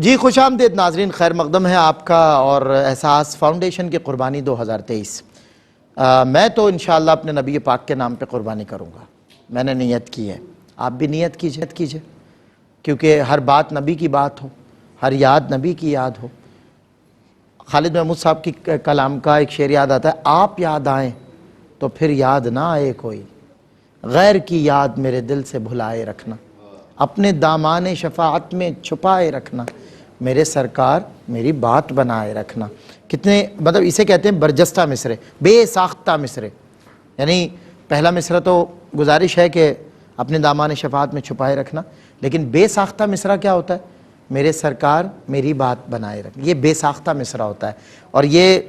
جی خوش آمدید ناظرین، خیر مقدم ہے آپ کا اور احساس فاؤنڈیشن کی قربانی 2023۔ میں تو انشاءاللہ اپنے نبی پاک کے نام پہ قربانی کروں گا، میں نے نیت کی ہے، آپ بھی نیت کیجئے کیونکہ ہر بات نبی کی بات ہو، ہر یاد نبی کی یاد ہو۔ خالد محمود صاحب کی کلام کا ایک شعر یاد آتا ہے، آپ یاد آئیں تو پھر یاد نہ آئے کوئی، غیر کی یاد میرے دل سے بھلائے رکھنا، اپنے دامان شفاعت میں چھپائے رکھنا، میرے سرکار میری بات بنائے رکھنا۔ کتنے مطلب اسے کہتے ہیں برجستہ مصرے، بے ساختہ مصرے، یعنی پہلا مصرع تو گزارش ہے کہ اپنے دامان شفاعت میں چھپائے رکھنا، لیکن بے ساختہ مصرع کیا ہوتا ہے؟ میرے سرکار میری بات بنائے رکھنا، یہ بے ساختہ مصرع ہوتا ہے۔ اور یہ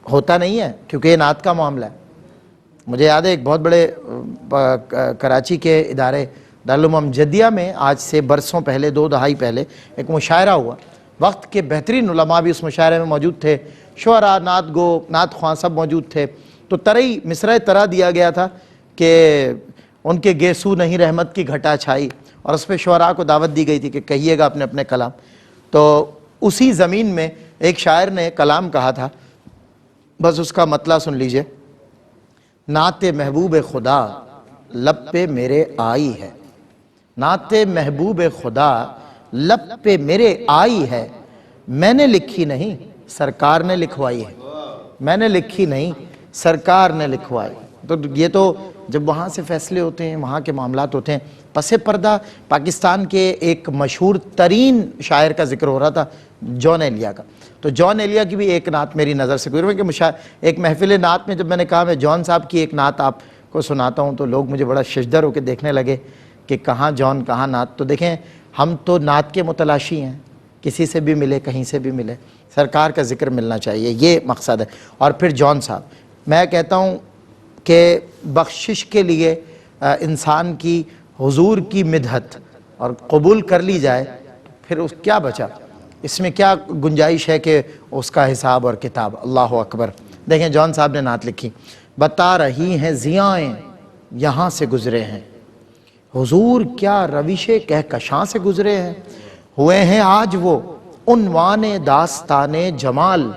ہوتا نہیں ہے کیونکہ یہ نعت کا معاملہ ہے۔ مجھے یاد ہے ایک بہت بڑے کراچی کے ادارے دارالعلوم امجدیہ میں آج سے برسوں پہلے، 2 دہائی پہلے ایک مشاعرہ ہوا، وقت کے بہترین علماء بھی اس مشاعرے میں موجود تھے، شعراء، نعت گو، نعت خواں سب موجود تھے۔ تو ترئی مصرع ترا دیا گیا تھا کہ ان کے گیسو نہیں رحمت کی گھٹا چھائی، اور اس پہ شعراء کو دعوت دی گئی تھی کہ کہیے گا اپنے اپنے کلام۔ تو اسی زمین میں ایک شاعر نے کلام کہا تھا، بس اس کا مطلع سن لیجئے۔ نعت محبوب خدا لب پہ میرے آئی ہے، نعت محبوب خدا لب پہ میرے آئی ہے، میں نے لکھی نہیں سرکار نے لکھوائی ہے، میں نے لکھی نہیں سرکار نے لکھوائی۔ تو یہ تو جب وہاں سے فیصلے ہوتے ہیں، وہاں کے معاملات ہوتے ہیں۔ پس پردہ پاکستان کے ایک مشہور ترین شاعر کا ذکر ہو رہا تھا، جون ایلیا کا۔ تو جون ایلیا کی بھی ایک نعت میری نظر سے گزری کہ ایک محفل نعت میں جب میں نے کہا میں جون صاحب کی ایک نعت آپ کو سناتا ہوں تو لوگ مجھے بڑا ششدر ہو کے دیکھنے لگے کہ کہاں جون کہاں نعت۔ تو دیکھیں ہم تو نعت کے متلاشی ہیں، کسی سے بھی ملے کہیں سے بھی ملے، سرکار کا ذکر ملنا چاہیے، یہ مقصد ہے۔ اور پھر جون صاحب، میں کہتا ہوں کہ بخشش کے لیے انسان کی حضور کی مدحت اور قبول کر لی جائے پھر اس کیا بچا، اس میں کیا گنجائش ہے کہ اس کا حساب اور کتاب۔ اللہ اکبر۔ دیکھیں جون صاحب نے نعت لکھی، بتا رہی ہیں ضیائیں یہاں سے گزرے ہیں، حضور کیا روش کہکشاں سے گزرے ہیں، ہوئے ہیں آج وہ عنوان داستان جمال،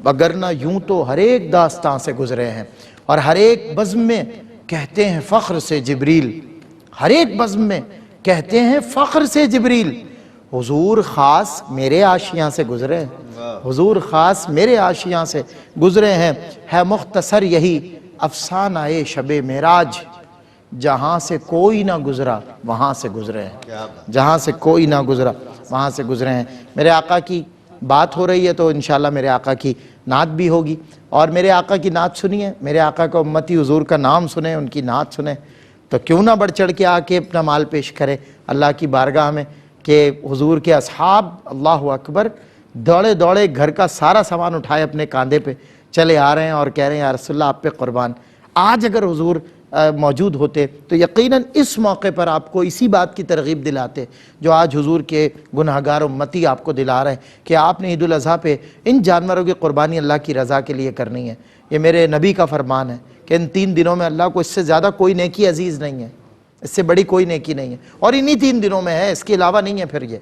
وگرنہ یوں تو ہر ایک داستان سے گزرے ہیں۔ اور ہر ایک بزم میں کہتے ہیں فخر سے جبریل، ہر ایک بزم میں کہتے ہیں فخر سے جبریل، حضور خاص میرے عاشیاں سے گزرے ہیں، حضور خاص میرے عاشیاں سے گزرے ہیں، ہے مختصر یہی افسانہ شب معراج، جہاں سے کوئی نہ گزرا وہاں سے گزرے ہیں، جہاں سے کوئی نہ گزرا وہاں سے گزرے ہیں۔ میرے آقا کی بات ہو رہی ہے تو انشاءاللہ میرے آقا کی نعت بھی ہوگی، اور میرے آقا کی نعت سنیے، میرے آقا کا امتی حضور کا نام سنیں، ان کی نعت سنیں، تو کیوں نہ بڑھ چڑھ کے آ کے اپنا مال پیش کرے اللہ کی بارگاہ میں کہ حضور کے اصحاب اللہ اکبر دوڑے دوڑے گھر کا سارا سامان اٹھائے اپنے کاندھے پہ چلے آ رہے ہیں اور کہہ رہے ہیں یا رسول اللہ آپ پہ قربان۔ آج اگر حضور موجود ہوتے تو یقیناً اس موقع پر آپ کو اسی بات کی ترغیب دلاتے جو آج حضور کے گناہگار امتی آپ کو دلا رہے ہیں کہ آپ نے عید الاضحیٰ پہ ان جانوروں کی قربانی اللہ کی رضا کے لیے کرنی ہے۔ یہ میرے نبی کا فرمان ہے کہ ان 3 دنوں میں اللہ کو اس سے زیادہ کوئی نیکی عزیز نہیں ہے، اس سے بڑی کوئی نیکی نہیں ہے، اور انہی 3 دنوں میں ہے، اس کے علاوہ نہیں ہے پھر یہ۔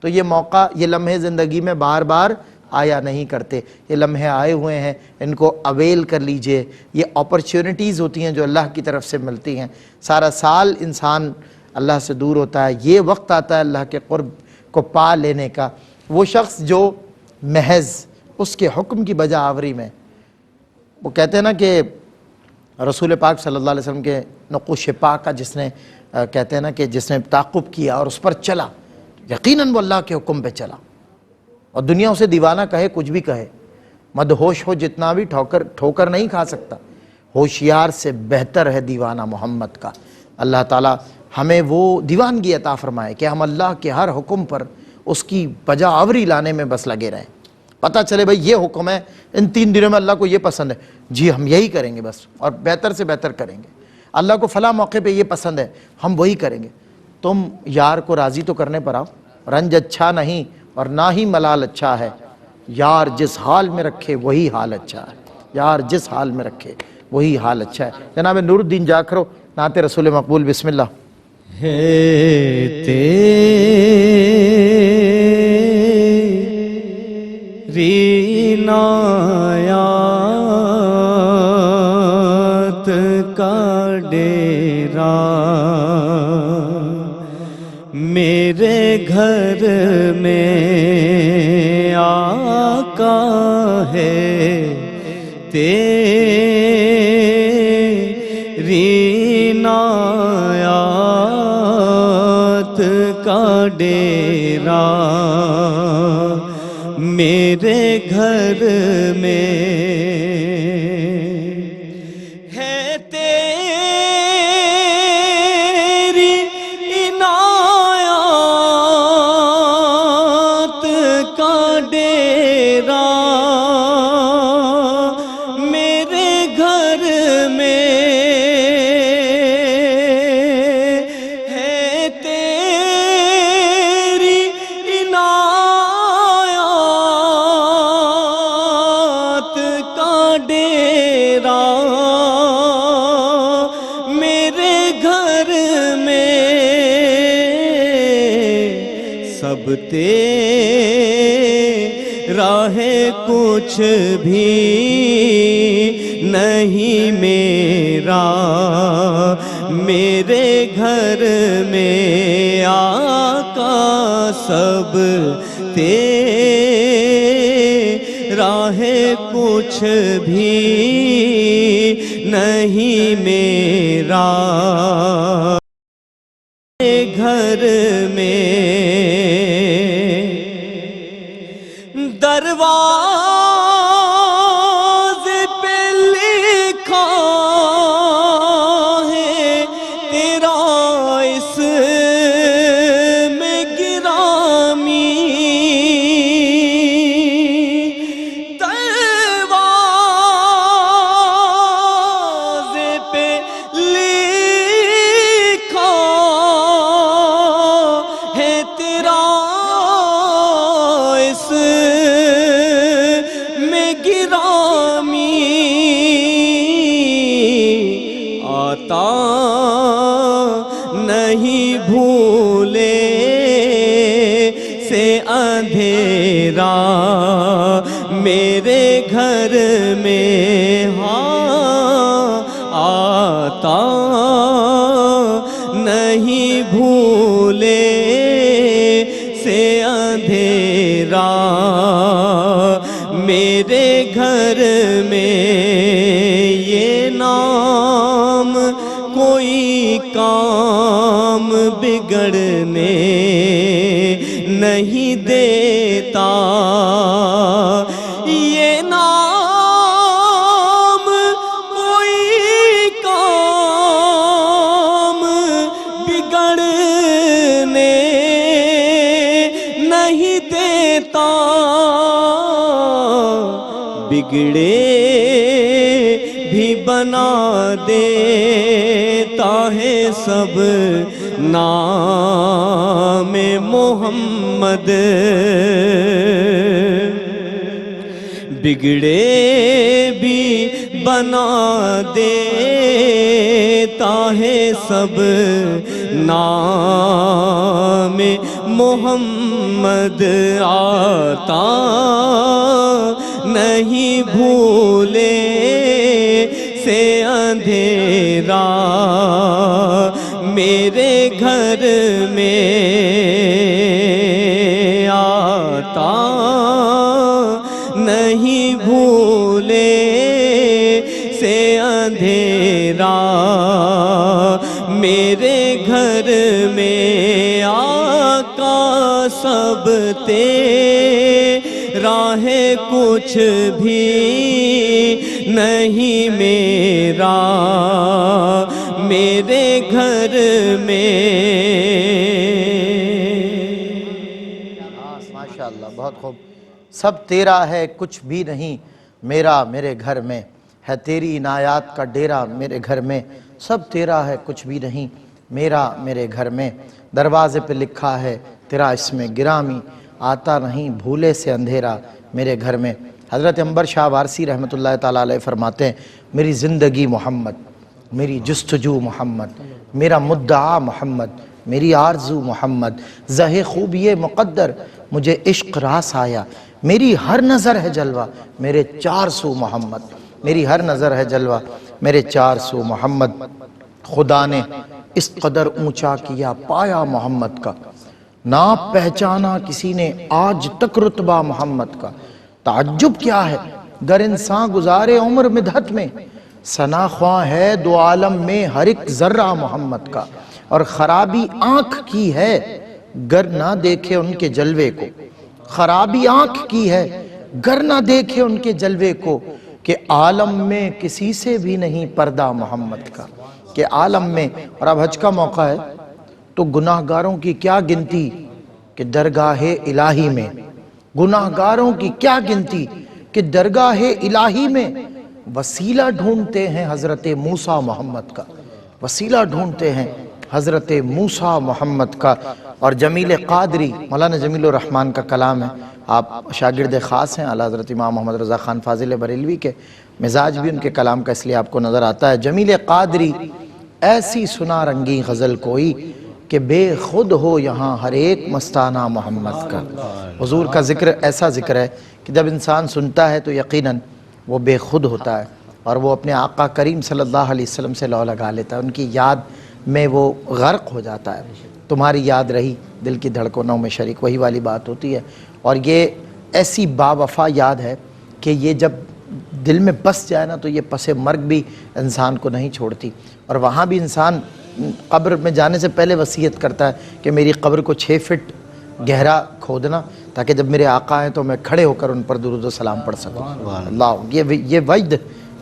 تو یہ موقع، یہ لمحے زندگی میں بار بار آیا نہیں کرتے، یہ لمحے آئے ہوئے ہیں، ان کو اویل کر لیجئے۔ یہ اپرچونٹیز ہوتی ہیں جو اللہ کی طرف سے ملتی ہیں۔ سارا سال انسان اللہ سے دور ہوتا ہے، یہ وقت آتا ہے اللہ کے قرب کو پا لینے کا۔ وہ شخص جو محض اس کے حکم کی بجا آوری میں، وہ کہتے ہیں نا کہ رسول پاک صلی اللہ علیہ وسلم کے نقوش پاک کا جس نے کہتے ہیں نا کہ جس نے تعاقب کیا اور اس پر چلا، یقیناً وہ اللہ کے حکم پہ چلا، اور دنیا اسے دیوانہ کہے کچھ بھی کہے، مدہوش ہو جتنا بھی ٹھوکر نہیں کھا سکتا، ہوشیار سے بہتر ہے دیوانہ محمد کا۔ اللہ تعالیٰ ہمیں وہ دیوانگی عطا فرمائے کہ ہم اللہ کے ہر حکم پر اس کی بجا آوری لانے میں بس لگے رہیں۔ پتہ چلے بھئی یہ حکم ہے، ان 3 دنوں میں اللہ کو یہ پسند ہے، جی ہم یہی کریں گے بس، اور بہتر سے بہتر کریں گے۔ اللہ کو فلاں موقع پہ یہ پسند ہے، ہم وہی کریں گے۔ تم یار کو راضی تو کرنے پر آؤ، رنج اچھا نہیں اور نہ ہی ملال اچھا ہے، یار جس حال میں رکھے وہی حال اچھا ہے، یار جس حال میں رکھے وہی حال اچھا ہے۔ جناب نور الدین جاکھرو، نعت رسول مقبول، بسم اللہ۔ ہے تیرے عنایات کا ڈیرا میرے گھر میں آقا ہے تیری عنایات کا ڈیرا میرے گھر میں ہے تیری عنایات کا ڈیرا میرے گھر میں ہے تیری عنایات کا ڈیرا میرے گھر میں سب تیرا ہے کچھ بھی نہیں میرا میرے گھر میں آقا سب تیرا ہے کچھ بھی نہیں میرا گھر میں دروازے پہ لکھا ہے تیرا اس میں گرامی دروازے پہ لکھا ہے تیرا اس میں گرامی آتا نہیں بھولے سے اندھیرا میرے گھر میں ہاں آتا نہیں بھولے سے اندھیرا میرے گھر میں یہ نام کوئی کام بگڑنے نہیں دیتا یہ نام کوئی کام بگڑنے نہیں دیتا بگڑے بھی بنا دیتا ہے سب نام محمد بگڑے بھی بنا دیتا ہے سب نام محمد آتا نہیں بھولے سے اندھیرا میرے گھر میں آتا نہیں بھولے سے اندھیرا میرے گھر میں آقا سب تیرا ہے کچھ بھی نہیں میرا میرے گھر میں ماشاءاللہ بہت خوب سب تیرا ہے کچھ بھی نہیں میرا میرے گھر میں ہے تیری عنایات کا ڈیرا میرے گھر میں سب تیرا ہے کچھ بھی نہیں میرا میرے گھر میں دروازے پہ لکھا ہے تیرا اس میں گرامی آتا نہیں بھولے سے اندھیرا میرے گھر میں حضرت عنبر شاہ وارسی رحمۃ اللہ تعالیٰ علیہ فرماتے ہیں میری زندگی محمد میری جستجو محمد میرا مدعا محمد میری آرزو محمد زہ خوبی مقدر مجھے عشق راس آیا میری ہر نظر ہے جلوہ میرے چار سو محمد، میری ہر نظر ہے جلوہ میرے چار سو محمد، خدا نے اس قدر اونچا کیا پایا محمد کا، نہ پہچانا کسی نے آج تک رتبہ محمد کا۔ تعجب کیا ہے گر انسان گزارے عمر مدحت میں، ثنا خواں ہے دو عالم میں ہر ایک ذرہ محمد کا، اور خرابی آنکھ کی ہے گر نہ دیکھے ان کے جلوے کو، خرابی آنکھ کی ہے گر نہ دیکھے ان کے جلوے کو، کہ عالم میں کسی سے بھی نہیں پردہ محمد کا، کہ عالم میں۔ اور اب حج کا موقع ہے تو گناہگاروں کی کیا گنتی کہ درگاہ الہی میں، گناہگاروں کی کیا گنتی کہ درگاہ الہی میں وسیلہ ڈھونڈتے ہیں حضرت موسیٰ محمد کا، وسیلہ ڈھونڈتے ہیں حضرت موسیٰ محمد کا۔ اور جمیل قادری، مولانا جمیل الرحمن کا کلام ہے، آپ شاگرد خاص ہیں اعلیٰ حضرت امام محمد رضا خان فاضل بریلوی کے، مزاج بھی ان کے کلام کا اس لیے آپ کو نظر آتا ہے۔ جمیل قادری، ایسی سنا رنگی غزل کوئی کہ بے خود ہو یہاں ہر ایک مستانہ محمد کا۔ حضور کا ذکر ایسا ذکر ہے کہ جب انسان سنتا ہے تو یقیناً وہ بے خود ہوتا ہے، اور وہ اپنے آقا کریم صلی اللہ علیہ وسلم سے لو لگا لیتا ہے، ان کی یاد میں وہ غرق ہو جاتا ہے۔ تمہاری یاد رہی دل کی دھڑکنوں میں شریک، وہی والی بات ہوتی ہے۔ اور یہ ایسی با وفا یاد ہے کہ یہ جب دل میں بس جائے نا تو یہ پس مرگ بھی انسان کو نہیں چھوڑتی، اور وہاں بھی انسان قبر میں جانے سے پہلے وصیت کرتا ہے کہ میری قبر کو 6 فٹ گہرا کھودنا، تاکہ جب میرے آقا آئیں تو میں کھڑے ہو کر ان پر درود و سلام پڑھ سکوں۔ اللہ، یہ وجد،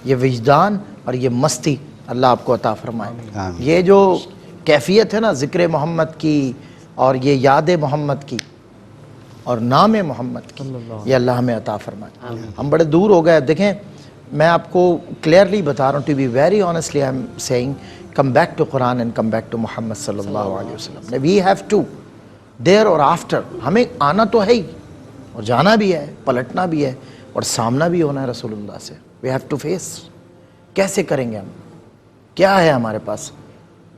یہ وجدان اور یہ مستی اللہ آپ کو عطا فرمائے۔ یہ جو کیفیت ہے نا ذکر محمد کی اور یہ یاد محمد کی اور نام محمد کی، یہ اللہ ہمیں عطا فرمائے۔ ہم بڑے دور ہو گئے، دیکھیں میں آپ کو کلیئرلی بتا رہا ہوں، to be very honestly I am saying come back to Quran and come back to Muhammad صلی اللہ علیہ وسلم۔ وی ہیو ٹو دیر اور آفٹر، ہمیں آنا تو ہے ہی اور جانا بھی ہے، پلٹنا بھی ہے اور سامنا بھی ہونا ہے رسول اللہ سے۔ وی ہیو ٹو فیس، کیسے کریں گے ہم، کیا ہے ہمارے پاس؟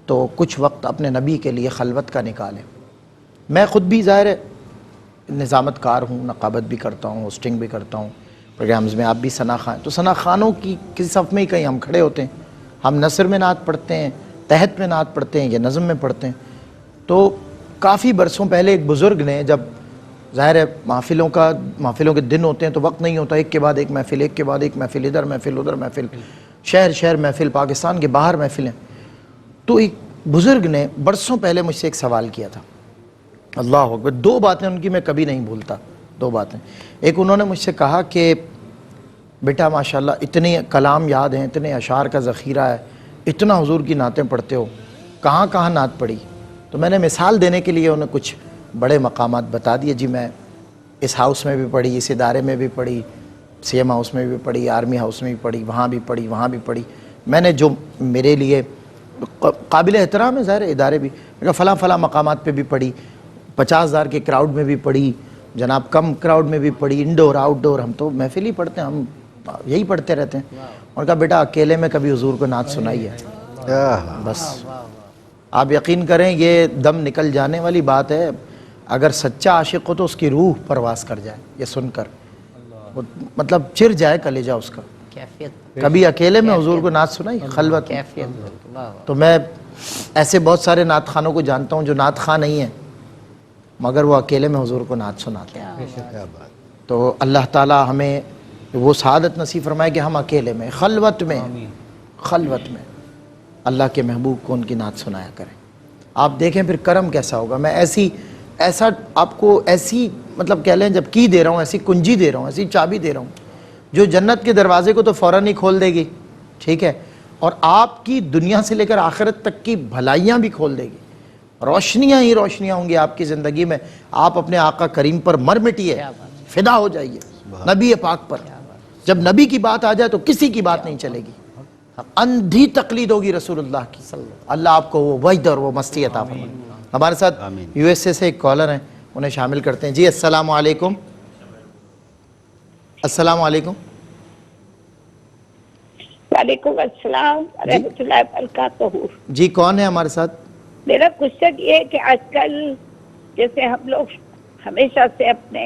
تو کچھ وقت اپنے نبی کے لیے خلوت کا نکالیں۔ میں خود بھی ظاہر ہے نظامت کار ہوں، نقابت بھی کرتا ہوں، ہوسٹنگ بھی کرتا ہوں پروگرامز میں، آپ بھی ثنا خان، تو ثنا خانوں کی کسی صف میں ہی کہیں ہم کھڑے ہوتے ہیں، ہم نثر میں نعت پڑھتے ہیں، تحت میں نعت پڑھتے ہیں یا نظم میں پڑھتے ہیں۔ تو کافی برسوں پہلے ایک بزرگ نے، جب ظاہر ہے محفلوں کے دن ہوتے ہیں تو وقت نہیں ہوتا، ایک کے بعد ایک محفل، ایک کے بعد ایک محفل، ادھر محفل ادھر محفل، شہر محفل، پاکستان کے باہر محفلیں۔ تو ایک بزرگ نے برسوں پہلے مجھ سے ایک سوال کیا تھا، اللہ اکبر، 2 باتیں ان کی میں کبھی نہیں بھولتا، 2 باتیں۔ ایک انہوں نے مجھ سے کہا کہ بیٹا ماشاءاللہ اتنے کلام یاد ہیں، اتنے اشعار کا ذخیرہ ہے، اتنا حضور کی نعتیں پڑھتے ہو، کہاں کہاں نعت پڑھی؟ تو میں نے مثال دینے کے لیے انہیں کچھ بڑے مقامات بتا دیے، جی میں اس ہاؤس میں بھی پڑھی، اس ادارے میں بھی پڑھی، سی ایم ہاؤس میں بھی پڑھی، آرمی ہاؤس میں بھی پڑھی، وہاں بھی پڑھی، وہاں بھی پڑھی۔ میں نے جو میرے لیے قابل احترام ہے ظاہر ادارے بھی، فلاں فلاں مقامات پہ بھی پڑھی، 50,000 کے کراؤڈ میں بھی پڑھی، جناب کم کراؤڈ میں بھی پڑھی، انڈور آؤٹ ڈور، ہم تو محفل ہی پڑھتے ہیں، ہم یہی پڑھتے رہتے ہیں۔ اور کہا بیٹا اکیلے میں کبھی حضور کو نعت سنائی ہے؟ بس آپ یقین کریں یہ دم نکل جانے والی بات ہے، اگر سچا عاشق ہو تو اس کی روح پرواز کر جائے یہ سن کر، مطلب چر جائے کلیجہ اس کا۔ کبھی اکیلے میں حضور کو نعت سنائی خلوت؟ تو میں ایسے بہت سارے نعت خانوں کو جانتا ہوں جو نعت خاں نہیں ہیں مگر وہ اکیلے میں حضور کو نعت سناتے ہیں۔ تو اللہ تعالی ہمیں وہ سعادت نصیب فرمائے کہ ہم اکیلے میں خلوت میں اللہ کے محبوب کو ان کی نعت سنایا کریں۔ آپ دیکھیں پھر کرم کیسا ہوگا۔ میں ایسا آپ کو ایسی مطلب کہہ لیں جب کی دے رہا ہوں، ایسی کنجی دے رہا ہوں، ایسی چابی دے رہا ہوں جو جنت کے دروازے کو تو فوراً ہی کھول دے گی، ٹھیک ہے، اور آپ کی دنیا سے لے کر آخرت تک کی بھلائیاں بھی کھول دے گی، روشنیاں ہی روشنیاں ہوں گی آپ کی زندگی میں۔ آپ اپنے آقا کریم پر مر مٹیے، فدا ہو جائیے نبی پاک پر۔ جب نبی کی بات آ جائے تو کسی کی بات نہیں چلے گی، اندھی تقلید ہوگی رسول اللہ کی۔ اللہ آپ کو وہ وجد اور وہ مستی عطا فرمائے۔ ہمارے ساتھ یو ایس اے سے ایک کالر ہیں، انہیں شامل کرتے ہیں۔ جی السلام علیکم۔ السلام علیکم۔ وعلیکم السلام ورحمۃ اللہ وبرکاتہ۔ جی کون ہے ہمارے ساتھ؟ میرا کوشچن یہ ہے کہ آج کل جیسے ہم لوگ ہمیشہ سے اپنے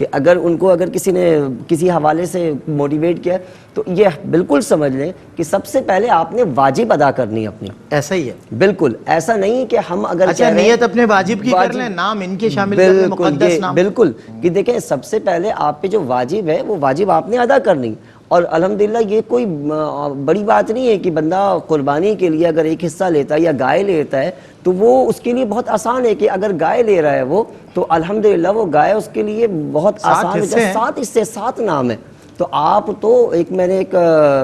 کہ اگر ان کو اگر کسی نے کسی حوالے سے موٹیویٹ کیا تو یہ بالکل سمجھ لیں کہ سب سے پہلے آپ نے واجب ادا کرنی اپنی. ایسا ہی ہے بالکل ایسا نہیں کہ ہم اگر اچھا نیت اپنے واجب کی کر لیں, نام ان کے شامل کر لیں, مقدس نام. بالکل کہ دیکھیں سب سے پہلے آپ پہ جو واجب ہے وہ واجب آپ نے ادا کرنی. اور الحمدللہ یہ کوئی بڑی بات نہیں ہے کہ بندہ قربانی کے لیے اگر ایک حصہ لیتا ہے یا گائے لیتا ہے تو وہ اس کے لیے بہت آسان ہے کہ اگر گائے لے رہا ہے وہ تو الحمدللہ وہ گائے اس کے لیے بہت آسان ہے. 7 حصے 7 نام ہے. تو آپ تو ایک میں نے ایک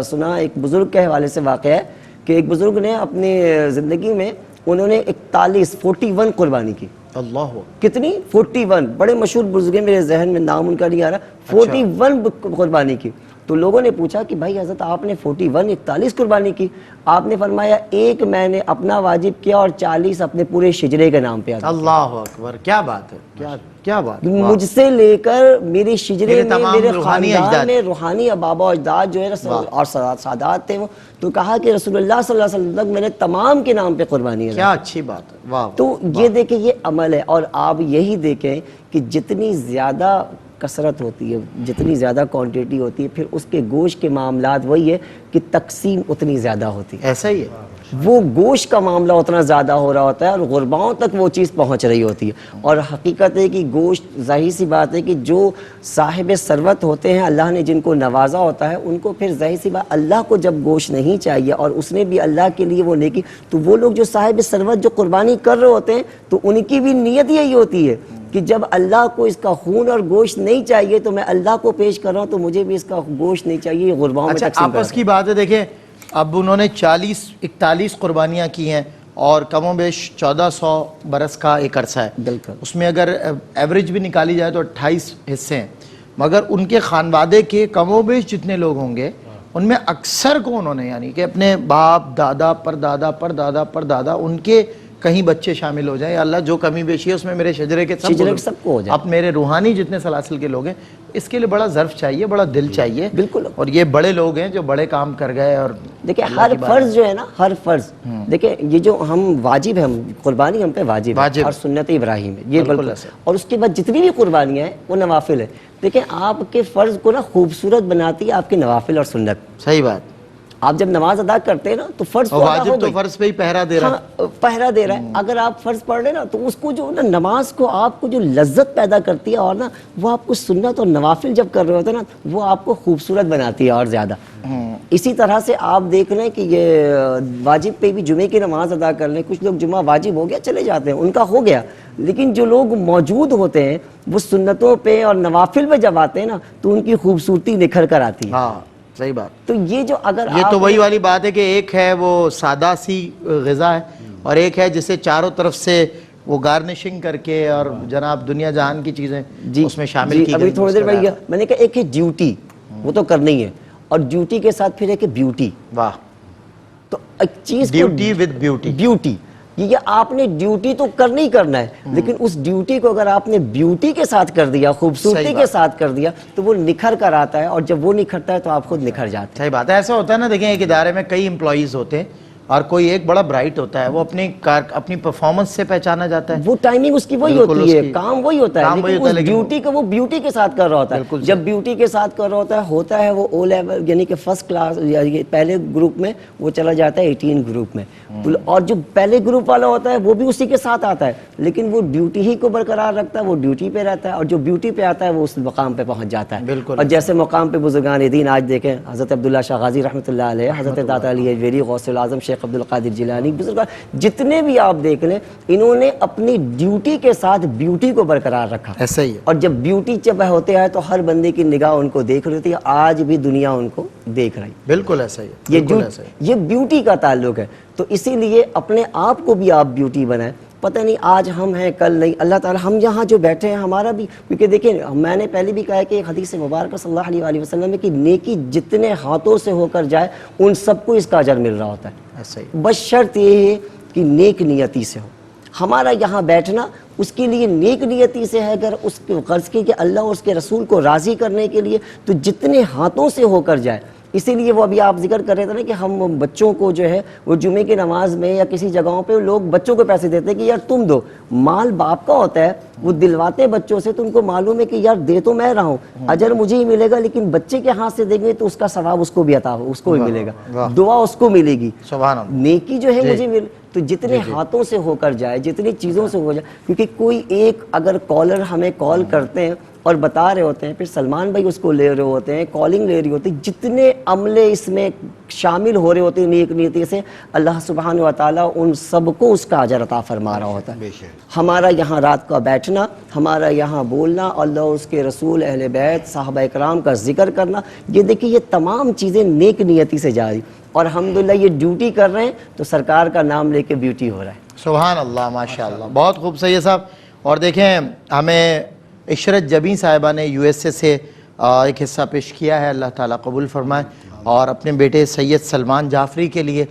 سنا ایک بزرگ کے حوالے سے واقعہ ہے کہ ایک بزرگ نے اپنی زندگی میں انہوں نے 41 قربانی کی. اللہ کتنی 41 بڑے مشہور بزرگ ہیں, میرے ذہن میں نام ان کا نہیں آ رہا. 41 قربانی کی. تو لوگوں نے پوچھا کہ بھائی حضرت آپ نے 41 قربانی کی. آپ نے فرمایا ایک میں نے اپنا واجب کیا اور 40 اپنے پورے شجرے کے نام پہ ادا. اللہ اکبر, کیا بات ہے, کیا بات. مجھ سے لے کر میرے شجرے میں میرے روحانی خاندان میں روحانی بابا و اجداد جو ہے اور سادات تھے وہ, تو کہا کہ رسول اللہ صلی اللہ علیہ وسلم تک میں نے تمام کے نام پہ قربانی ہے. کیا اچھی بات ہے, واہ. تو یہ دیکھیں یہ عمل ہے. اور آپ یہی دیکھیں کہ جتنی زیادہ کثرت ہوتی ہے, جتنی زیادہ کوانٹیٹی ہوتی ہے, پھر اس کے گوشت کے معاملات وہی ہے کہ تقسیم اتنی زیادہ ہوتی ہے. ایسا ہی ہے, وہ گوشت کا معاملہ اتنا زیادہ ہو رہا ہوتا ہے اور غرباؤں تک وہ چیز پہنچ رہی ہوتی ہے. اور حقیقت ہے کہ گوشت ظاہر سی بات ہے کہ جو صاحب ثروت ہوتے ہیں, اللہ نے جن کو نوازا ہوتا ہے, ان کو پھر ظاہر سی بات اللہ کو جب گوشت نہیں چاہیے اور اس نے بھی اللہ کے لیے وہ نیکی, تو وہ لوگ جو صاحب ثروت جو قربانی کر رہے ہوتے ہیں تو ان کی بھی نیت یہی ہوتی ہے کہ جب اللہ کو اس کا خون اور گوشت نہیں چاہیے تو میں اللہ کو پیش کر رہا ہوں, تو مجھے بھی اس کا گوشت نہیں چاہیے, غرباؤں میں اچھا تقسیم آپس کی بات ہے. دیکھیں اب انہوں نے 41 قربانیاں کی ہیں اور کم و بیش 1400 برس کا ایک عرصہ ہے. بالکل اس میں اگر ایوریج بھی نکالی جائے تو 28 حصے ہیں, مگر ان کے خانوادے کے کم و بیش جتنے لوگ ہوں گے ان میں اکثر کو انہوں نے یعنی کہ اپنے باپ دادا پردادا پردادا پردادا ان کے کہیں بچے شامل ہو جائیں, یا اللہ جو کمی بیشی ہے اس میں میرے شجرے کے سب کو ہو جائے. اب میرے روحانی جتنے سلاسل کے لوگ ہیں, اس کے لیے بڑا ظرف چاہیے, بڑا دل چاہیے. بالکل. اور یہ بڑے لوگ ہیں جو بڑے کام کر گئے. اور دیکھیں ہر فرض جو ہے نا, ہر فرض دیکھیں یہ جو ہم واجب ہے, ہم قربانی ہم پہ واجب ہے اور سنت ابراہیم ہے یہ بالکل. اور اس کے بعد جتنی بھی قربانیاں ہیں وہ نوافل ہے. دیکھیں آپ کے فرض کو نا خوبصورت بناتی ہے آپ کے نوافل اور سنت. صحیح بات. آپ جب نماز ادا کرتے ہیں نا تو فرض تو ادا ہو گئی, تو فرض پہ ہی پہرا دے رہا ہے, پہرا دے رہا ہے. اگر آپ فرض پڑھ رہے ہیں نا تو اس کو جو نا نماز کو آپ کو جو لذت پیدا کرتی ہے, اور نا وہ آپ کو سنت اور نوافل جب کر رہے ہوتے ہیں نا وہ آپ کو خوبصورت بناتی ہے اور زیادہ. اسی طرح سے آپ دیکھ لیں کہ یہ واجب پہ بھی جمعے کی نماز ادا کر لیں. کچھ لوگ جمعہ واجب ہو گیا چلے جاتے ہیں, ان کا ہو گیا, لیکن جو لوگ موجود ہوتے ہیں وہ سنتوں پہ اور نوافل پہ جب آتے ہیں نا تو ان کی خوبصورتی نکھر کر آتی ہے. ہاں صحیح بات. تو یہ جو اگر یہ تو وہی والی بات ہے کہ ایک ہے وہ سادہ سی غذا ہے اور ایک ہے جسے چاروں طرف سے وہ گارنشنگ کر کے اور جناب دنیا جہان کی چیزیں اس میں شامل کی گئی. ابھی تھوڑی دیر بھائی میں نے کہا ایک ہے ڈیوٹی, وہ تو کرنی ہے, اور ڈیوٹی کے ساتھ پھر ایک ہے بیوٹی. واہ. تو ایک چیز ڈیوٹی ود بیوٹی. بیوٹی یہ آپ نے ڈیوٹی تو کرنا ہی کرنا ہے, لیکن اس ڈیوٹی کو اگر آپ نے بیوٹی کے ساتھ کر دیا, خوبصورتی کے ساتھ کر دیا, تو وہ نکھر کر آتا ہے, اور جب وہ نکھرتا ہے تو آپ خود نکھر جاتے ہیں. صحیح بات ہے. ایسا ہوتا ہے نا, دیکھیں ایک ادارے میں کئی امپلائیز ہوتے ہیں اور کوئی ایک بڑا برائٹ ہوتا ہے, وہ اپنی پرفارمنس سے پہچانا جاتا ہے. وہ ٹائمنگ اس کی وہی ہوتی ہے, کام وہی ہوتا ہے, لیکن اس ڈیوٹی کو وہ بیوٹی کے ساتھ کر رہا ہوتا ہے. جب بیوٹی کے ساتھ کر رہا ہوتا ہے وہ او لیول یعنی کہ فرسٹ کلاس پہلے گروپ میں وہ چلا جاتا ہے 18 گروپ میں, اور جو پہلے گروپ والا ہوتا ہے وہ بھی اسی کے ساتھ آتا ہے, لیکن وہ ڈیوٹی ہی کو برقرار رکھتا ہے, وہ ڈیوٹی پہ رہتا ہے, اور جو بیوٹی پہ آتا ہے وہ اس مقام پہ پہنچ جاتا ہے. اور جیسے مقام پہ بزرگان دین آج دیکھیں, حضرت عبداللہ شاہ غازی رحمۃ اللہ علیہ, حضرت داتا علی حجویری, غوث العظم شیخ عبد القادر جیلانی, بزرگان جتنے بھی آپ دیکھ لیں انہوں نے اپنی ڈیوٹی کے ساتھ بیوٹی کو برقرار رکھا. ایسا ہی ہے. اور جب بیوٹی جب ہوتے ہیں تو ہر بندے کی نگاہ ان کو دیکھ رہی ہوتی ہے, آج بھی دنیا ان کو دیکھ رہی. بالکل ایسا ہی ہے. یہ بیوٹی کا تعلق ہے. تو اسی لیے اپنے آپ کو بھی آپ بیوٹی بنائیں. پتہ نہیں آج ہم ہیں کل نہیں, اللہ تعالی ہم یہاں جو بیٹھے ہیں ہمارا بھی, کیونکہ دیکھیں میں نے پہلے بھی کہا ہے کہ ایک حدیث مبارکہ صلی اللہ علیہ وآلہ وسلم میں کہ نیکی جتنے ہاتھوں سے ہو کر جائے ان سب کو اس کا اجر مل رہا ہوتا ہے. ایسا ہی. بس شرط یہ ہے کہ نیک نیتی سے ہو. ہمارا یہاں بیٹھنا اس کے لیے نیک نیتی سے ہے, اگر اس کے غرض کی کہ اللہ اور اس کے رسول کو راضی کرنے کے لیے, تو جتنے ہاتھوں سے ہو کر جائے. اسی لیے وہ ابھی آپ ذکر کر رہے تھے نا کہ ہم بچوں کو جو ہے وہ جمعے کی نماز میں یا کسی جگہوں پہ لوگ بچوں کو پیسے دیتے ہیں کہ یار تم دو. مال باپ کا ہوتا ہے, وہ دلواتے بچوں سے تو ان کو معلوم ہے کہ یار دے تو میں رہا ہوں, اجر مجھے ہی ملے گا, لیکن بچے کے ہاتھ سے دیں گے تو اس کا ثواب اس کو بھی عطا ہو, اس کو بھی ملے گا, دعا اس کو ملے گی, سبحان اللہ. نیکی جو ہے مجھے مل. تو جتنے ہاتھوں سے ہو کر جائے, جتنی چیزوں سے ہو جائے, کیونکہ کوئی ایک اگر کالر ہمیں کال کرتے ہیں اور بتا رہے ہوتے ہیں, پھر سلمان بھائی اس کو لے رہے ہوتے ہیں, کالنگ لے رہی ہوتی ہے, جتنے عملے اس میں شامل ہو رہے ہوتے ہیں نیک نیتی سے, اللہ سبحانہ و تعالیٰ ان سب کو اس کا اجر عطا فرما رہا ہوتا ہے. ہمارا یہاں رات کا بیٹھنا, ہمارا یہاں بولنا, اللہ اس کے رسول, اہل بیت, صحابہ اکرام کا ذکر کرنا, یہ دیکھیں یہ تمام چیزیں نیک نیتی سے جاری, اور الحمدللہ یہ ڈیوٹی کر رہے ہیں تو سرکار کا نام لے کے بیوٹی ہو رہا ہے. سبحان اللہ, ماشاءاللہ, بہت خوب سید صاحب. اور دیکھیں ہمیں عشرت جبیں صاحبہ نے یو ایس اے سے ایک حصہ پیش کیا ہے, اللہ تعالیٰ قبول فرمائے, اور اپنے بیٹے سید سلمان جعفری کے لیے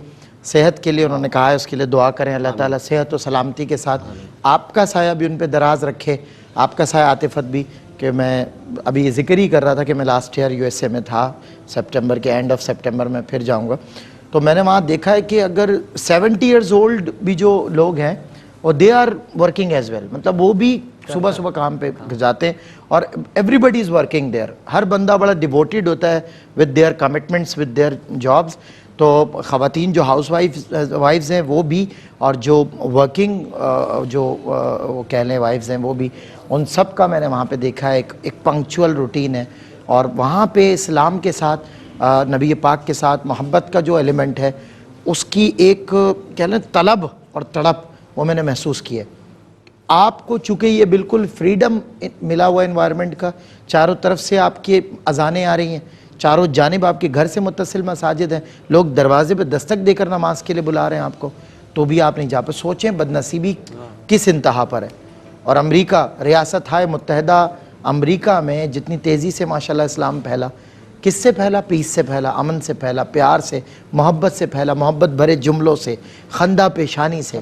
صحت کے لیے انہوں نے کہا ہے, اس کے لیے دعا کریں, اللہ تعالیٰ صحت و سلامتی کے ساتھ آپ کا سایہ بھی ان پہ دراز رکھے, آپ کا سایہ عاطفت بھی. کہ میں ابھی یہ ذکر ہی کر رہا تھا کہ میں last year U S A میں تھا, سپٹمبر کے اینڈ آف سپٹمبر میں پھر جاؤں گا, تو میں نے وہاں دیکھا ہے کہ اگر 70 ایئرز اولڈ بھی جو لوگ ہیں اور they are working as well, مطلب وہ بھی صبح صبح کام پہ جاتے ہیں, اور everybody is working there, ہر بندہ بڑا ڈیووٹیڈ ہوتا ہے with their commitments, with their jobs. تو خواتین جو ہاؤس وائفز ہیں وہ بھی, اور جو ورکنگ جو وہ کہہ لیں وائفز ہیں وہ بھی, ان سب کا میں نے وہاں پہ دیکھا ہے ایک پنکچول روٹین ہے, اور وہاں پہ اسلام کے ساتھ, نبی پاک کے ساتھ محبت کا جو ایلیمنٹ ہے اس کی ایک کہہ لیں طلب اور تڑپ وہ میں نے محسوس کی ہے. آپ کو چونکہ یہ بالکل فریڈم ملا ہوا انوائرمنٹ کا, چاروں طرف سے آپ کی اذانیں آ رہی ہیں, چاروں جانب آپ کے گھر سے متصل مساجد ہیں, لوگ دروازے پہ دستک دے کر نماز کے لیے بلا رہے ہیں آپ کو, تو بھی آپ نہیں جا پا. سوچیں بدنصیبی کس انتہا پر ہے. اور امریکہ, ریاست ہائے متحدہ امریکہ میں جتنی تیزی سے ماشاءاللہ اسلام پھیلا, کس سے پھیلا؟ پیس سے پھیلا, امن سے پھیلا, پیار سے, محبت سے پھیلا, محبت بھرے جملوں سے, خندہ پیشانی سے.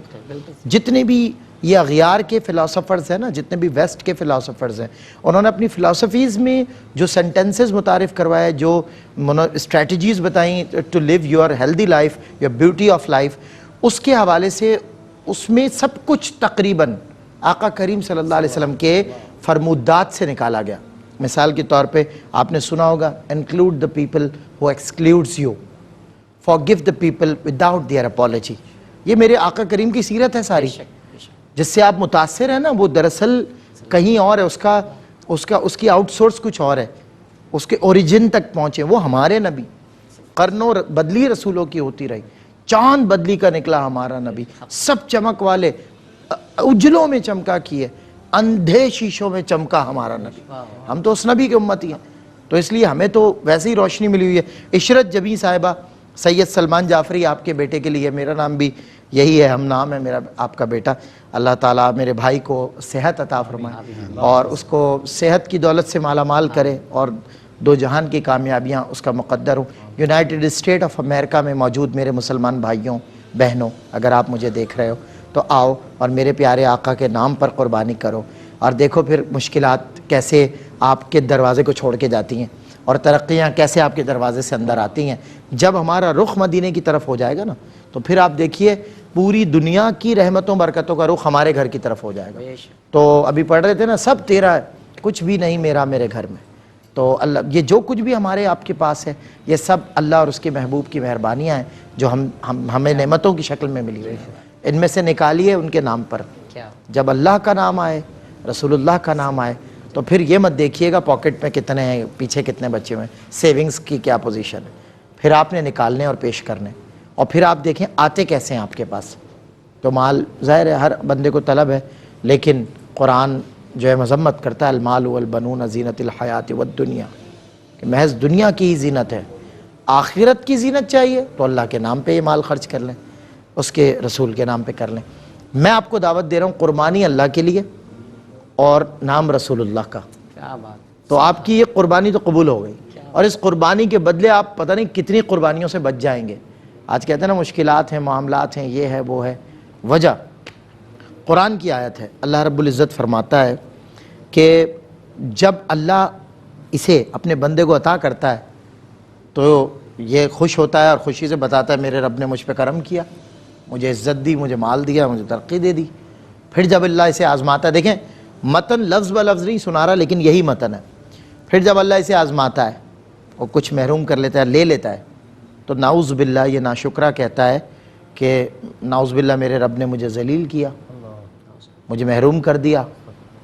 جتنے بھی یہ اغیار کے فلاسفرز ہیں نا, جتنے بھی ویسٹ کے فلاسفرز ہیں, انہوں نے اپنی فلاسفیز میں جو سینٹنسز متعارف کروائے, جو اسٹریٹجیز بتائیں to live your healthy life, your beauty of life, اس کے حوالے سے اس میں سب کچھ تقریباً آقا کریم صلی اللہ علیہ وسلم کے فرمودات سے نکالا گیا. مثال کے طور پہ آپ نے سنا ہوگا, include the people who excludes you, forgive the people without their apology. یہ میرے آقا کریم کی سیرت ہے ساری, جس سے آپ متاثر ہیں نا, وہ دراصل کہیں اور ہے, اس کی آؤٹ سورس کچھ اور ہے, اس کے اوریجن تک پہنچے. وہ ہمارے نبی, قرنوں بدلی رسولوں کی ہوتی رہی, چاند بدلی کا نکلا ہمارا نبی, سب چمک والے, اجلوں میں چمکا کیے, اندھے شیشوں میں چمکا ہمارا نبی. ہم تو اس نبی کے امتی ہیں, تو اس لیے ہمیں تو ویسے ہی روشنی ملی ہوئی ہے. عشرت جبیں صاحبہ, سید سلمان جعفری آپ کے بیٹے کے لیے, میرا نام بھی یہی ہے, ہم نام ہے میرا آپ کا بیٹا. اللہ تعالیٰ میرے بھائی کو صحت عطا فرمائے اور اس کو صحت کی دولت سے مالا مال کرے, اور دو جہان کی کامیابیاں اس کا مقدر ہوں. یونائٹڈ اسٹیٹ آف امریکہ میں موجود میرے مسلمان بھائیوں بہنوں, اگر آپ مجھے دیکھ رہے ہو تو آؤ اور میرے پیارے آقا کے نام پر قربانی کرو, اور دیکھو پھر مشکلات کیسے آپ کے دروازے کو چھوڑ کے جاتی ہیں, اور ترقیاں کیسے آپ کے دروازے سے اندر آتی ہیں. جب ہمارا رخ مدینے کی طرف ہو جائے گا نا, تو پھر آپ دیکھیے پوری دنیا کی رحمتوں برکتوں کا رخ ہمارے گھر کی طرف ہو جائے گا. تو ابھی پڑھ رہے تھے نا, سب تیرا ہے, کچھ بھی نہیں میرا میرے گھر میں. تو اللہ, یہ جو کچھ بھی ہمارے آپ کے پاس ہے, یہ سب اللہ اور اس کے محبوب کی مہربانیاں ہیں جو ہمیں نعمتوں کی شکل میں ملی ہوئی ہیں. ان میں سے نکالیے ان کے نام پر. جب اللہ کا نام آئے, رسول اللہ کا نام آئے, تو پھر یہ مت دیکھیے گا پاکٹ میں کتنے ہیں, پیچھے کتنے بچے ہوئے ہیں, سیونگز کی کیا پوزیشن ہے. پھر آپ نے نکالنے اور پیش کرنے, اور پھر آپ دیکھیں آتے کیسے ہیں آپ کے پاس. تو مال ظاہر ہے ہر بندے کو طلب ہے, لیکن قرآن جو ہے مذمت کرتا ہے, المال والبنون زینت الحیات والدنیا, کہ محض دنیا کی ہی زینت ہے. آخرت کی زینت چاہیے تو اللہ کے نام پہ یہ مال خرچ کر لیں, اس کے رسول کے نام پہ کر لیں. میں آپ کو دعوت دے رہا ہوں قربانی اللہ کے لیے اور نام رسول اللہ کا. تو آپ کی یہ قربانی تو قبول ہو گئی, اور اس قربانی کے بدلے آپ پتہ نہیں کتنی قربانیوں سے بچ جائیں گے. آج کہتے ہیں نا مشکلات ہیں, معاملات ہیں, یہ ہے وہ ہے. وجہ قرآن کی آیت ہے, اللہ رب العزت فرماتا ہے کہ جب اللہ اسے اپنے بندے کو عطا کرتا ہے تو یہ خوش ہوتا ہے اور خوشی سے بتاتا ہے میرے رب نے مجھ پہ کرم کیا, مجھے عزت دی, مجھے مال دیا, مجھے ترقی دے دی. پھر جب اللہ اسے آزماتا ہے, دیکھیں متن لفظ ب لفظ نہیں سنا رہا لیکن یہی متن ہے. پھر جب اللہ اسے آزماتا ہے اور کچھ محروم کر لیتا ہے, لے لیتا ہے, تو نعوذ باللہ یہ ناشکرہ کہتا ہے کہ نعوذ باللہ میرے رب نے مجھے ذلیل کیا, مجھے محروم کر دیا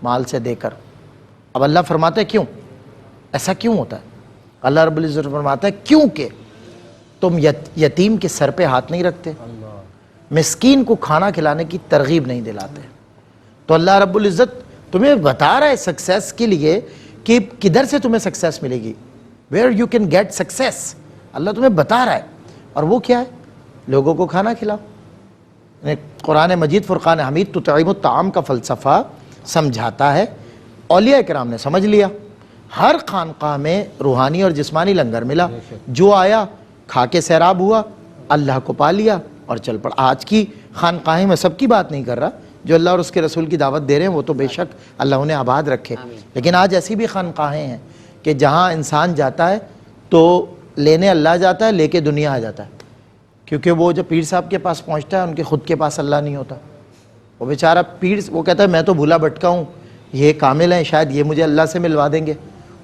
مال سے دے کر. اب اللہ فرماتا ہے کیوں, ایسا کیوں ہوتا ہے؟ اللہ رب العزت فرماتا ہے کیونکہ تم یتیم کے سر پہ ہاتھ نہیں رکھتے, مسکین کو کھانا کھلانے کی ترغیب نہیں دلاتے. تو اللہ رب العزت تمہیں بتا رہا ہے سکسیس کے لیے کہ کدھر سے تمہیں سکسیس ملے گی, where you can get success. اللہ تمہیں بتا رہا ہے, اور وہ کیا ہے؟ لوگوں کو کھانا کھلاؤ. قرآن مجید فرقان حمید تطعیم الطعام کا فلسفہ سمجھاتا ہے. اولیاء کرام نے سمجھ لیا, ہر خانقاہ میں روحانی اور جسمانی لنگر ملا, جو آیا کھا کے سیراب ہوا, اللہ کو پا لیا اور چل پڑا. آج کی خانقاہیں میں سب کی بات نہیں کر رہا, جو اللہ اور اس کے رسول کی دعوت دے رہے ہیں وہ تو بے شک اللہ انہیں آباد رکھے, لیکن آج ایسی بھی خانقاہیں ہیں کہ جہاں انسان جاتا ہے تو لینے اللہ جاتا ہے, لے کے دنیا آ جاتا ہے. کیونکہ وہ جب پیر صاحب کے پاس پہنچتا ہے ان کے خود کے پاس اللہ نہیں ہوتا. وہ بیچارہ پیر وہ کہتا ہے میں تو بھولا بھٹکا ہوں, یہ کامل ہیں, شاید یہ مجھے اللہ سے ملوا دیں گے.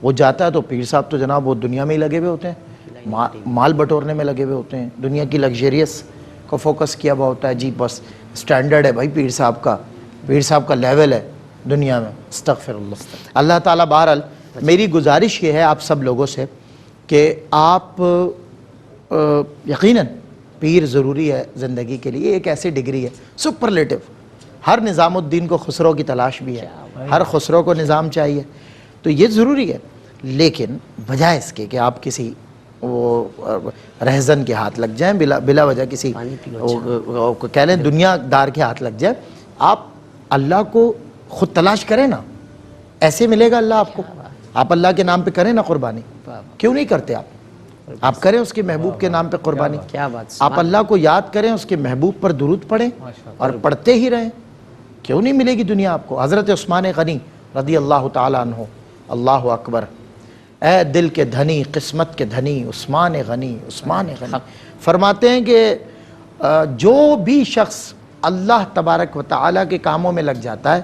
وہ جاتا ہے تو پیر صاحب تو جناب وہ دنیا میں ہی لگے ہوئے ہوتے ہیں, مال بٹورنے میں لگے ہوئے ہوتے ہیں, دنیا کی لگژریس کو فوکس کیا ہوا ہوتا ہے. جی بس سٹینڈرڈ ہے بھائی پیر صاحب کا لیول ہے دنیا میں. استغفر اللہ. اللہ تعالیٰ بہرحال میری گزارش یہ ہے آپ سب لوگوں سے کہ آپ یقیناً پیر ضروری ہے زندگی کے لیے. ایک ایسی ڈگری ہے سپرلیٹو. ہر نظام الدین کو خسرو کی تلاش بھی ہے, ہر خسرو کو نظام چاہیے, تو یہ ضروری ہے. لیکن بجائے اس کے کہ آپ کسی وہ رہزن کے ہاتھ لگ جائیں, بلا وجہ کسی کہہ لیں دنیا دار کے ہاتھ لگ جائیں, آپ اللہ کو خود تلاش کریں نا, ایسے ملے گا اللہ آپ کو. آپ اللہ کے نام پہ کریں نا قربانی, کیوں نہیں کرتے آپ کریں اس کے محبوب کے نام پہ قربانی. آپ اللہ کو یاد کریں, اس کے محبوب پر درود پڑھیں اور پڑھتے ہی رہیں, کیوں نہیں ملے گی دنیا آپ کو. حضرت عثمان غنی رضی اللہ تعالیٰ عنہ, اللہ اکبر, اے دل کے دھنی قسمت کے دھنی عثمان غنی, عثمان غنی فرماتے ہیں کہ جو بھی شخص اللہ تبارک و تعالیٰ کے کاموں میں لگ جاتا ہے,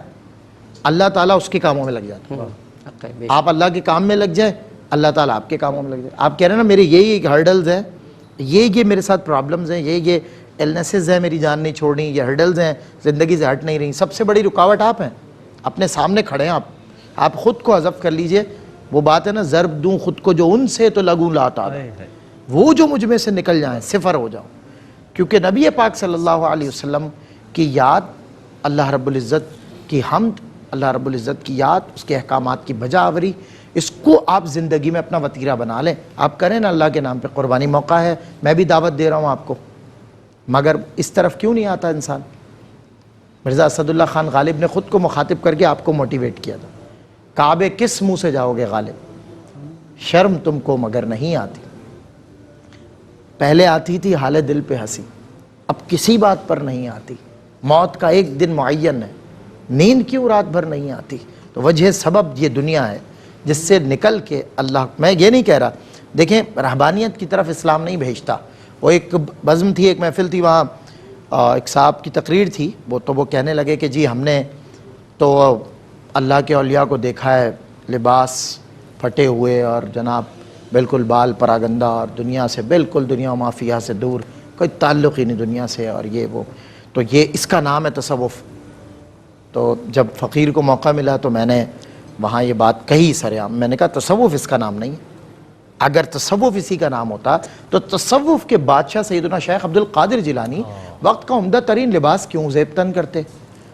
اللہ تعالیٰ اس کے کاموں میں لگ جاتا ہے. آپ اللہ کے کام میں لگ جائیں, اللہ تعالیٰ آپ کے کاموں میں لگ جائے. آپ کہہ رہے ہیں نا میرے یہ ہرڈلز ہیں, یہ میرے ساتھ پرابلمز ہیں, یہ ایلنسز ہیں, میری جان نہیں چھوڑنی, یہ ہرڈلز ہیں, زندگی سے ہٹ نہیں رہی. سب سے بڑی رکاوٹ آپ ہیں, اپنے سامنے کھڑے ہیں آپ خود کو حذف کر لیجئے. وہ بات ہے نا ضرب دوں خود کو جو ان سے تو لگوں لاتا, وہ جو مجھ میں سے نکل جائیں صفر ہو جاؤں. کیونکہ نبی پاک صلی اللہ علیہ وسلم کی یاد, اللہ رب العزت کی حمد, اللہ رب العزت کی یاد, اس کے احکامات کی بجا آوری, اس کو آپ زندگی میں اپنا وتیرہ بنا لیں. آپ کریں نا اللہ کے نام پہ قربانی. موقع ہے, میں بھی دعوت دے رہا ہوں آپ کو, مگر اس طرف کیوں نہیں آتا انسان؟ مرزا اسد اللہ خان غالب نے خود کو مخاطب کر کے آپ کو موٹیویٹ کیا تھا, کعبے کس منہ سے جاؤ گے غالب, شرم تم کو مگر نہیں آتی. پہلے آتی تھی حال دل پہ ہنسی, اب کسی بات پر نہیں آتی. موت کا ایک دن معین ہے, نیند کیوں رات بھر نہیں آتی؟ تو وجہ سبب یہ دنیا ہے جس سے نکل کے اللہ, میں یہ نہیں کہہ رہا, دیکھیں رہبانیت کی طرف اسلام نہیں بھیجتا. وہ ایک بزم تھی, ایک محفل تھی, وہاں ایک صاحب کی تقریر تھی, وہ کہنے لگے کہ جی ہم نے تو اللہ کے اولیاء کو دیکھا ہے لباس پھٹے ہوئے اور جناب بالکل بال پراگندہ, اور دنیا سے بالکل دنیا مافیا سے دور, کوئی تعلق ہی نہیں دنیا سے, اور یہ وہ, تو یہ اس کا نام ہے تصوف. تو جب فقیر کو موقع ملا تو میں نے وہاں یہ بات کہی سرعام, میں نے کہا تصوف اس کا نام نہیں ہے. اگر تصوف اسی کا نام ہوتا تو تصوف کے بادشاہ سیدنا شیخ عبد القادر جیلانی وقت کا عمدہ ترین لباس کیوں زیب تن کرتے,